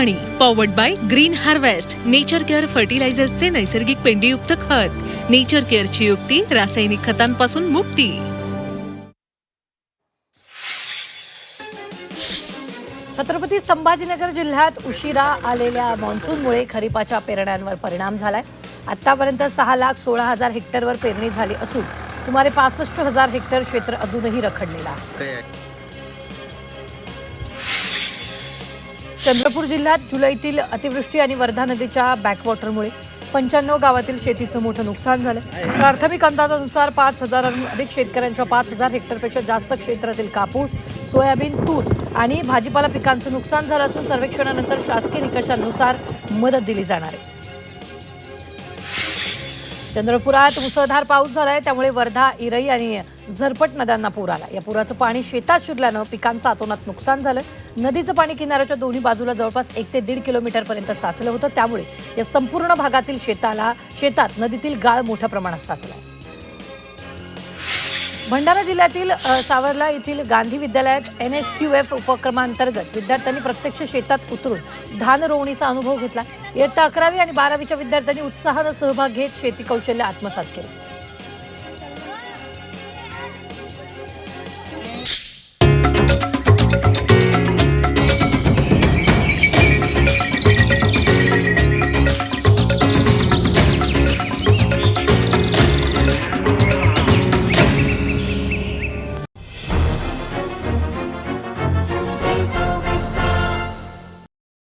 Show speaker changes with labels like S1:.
S1: पाणी powered by green harvest nature care फर्टिलायझर्सचे नैसर्गिक पेंडीयुक्त खत. नेचर केअरची युक्ती रासायनिक खतांपासून मुक्ती.
S2: छत्रपती संभाजीनगर जिल्ह्यात उशिरा आलेल्या मान्सूनमुळे खरीपाच्या पेरण्यांवर परिणाम झालाय. आतापर्यंत 6,16,000 हेक्टरवर पेरणी झाली असून सुमारे 65,000 हेक्टर क्षेत्र अजूनही रखडलेलं आहे. चंद्रपूर जिल्ह्यात जुलैतील अतिवृष्टी आणि वर्धा नदीच्या बॅकवॉटरमुळे 95 गावातील शेतीचं मोठं नुकसान झालं. प्राथमिक अंदाजानुसार 5,000हून अधिक शेतकऱ्यांच्या 5,000 हेक्टरपेक्षा जास्त क्षेत्रातील कापूस, सोयाबीन, तूर आणि भाजीपाला पिकांचं नुकसान झालं असून सर्वेक्षणानंतर शासकीय निकषांनुसार मदत दिली जाणार आहे. चंद्रपुरात मुसळधार पाऊस झालाय, त्यामुळे वर्धा, इरई आणि झरपट नद्यांना पूर आला. या पुराचं पाणी शेतात शिरल्यानं पिकांचं अतोनात नुकसान झालं. नदीचं पाणी किनाऱ्याच्या दोन्ही बाजूला जवळपास 1 ते 1.5 किलोमीटरपर्यंत साचलं होतं. त्यामुळे या संपूर्ण भागातील शेतात नदीतील गाळ मोठ्या प्रमाणात साचला. भंडारा जिल्ह्यातील सावरला येथील गांधी विद्यालयात NSQF उपक्रमांतर्गत विद्यार्थ्यांनी प्रत्यक्ष शेतात उतरून धान रोवणीचा अनुभव घेतला. इयत्ता 11वी आणि 12वीच्या विद्यार्थ्यांनी उत्साहानं सहभाग घेत शेती कौशल्य आत्मसात केलं.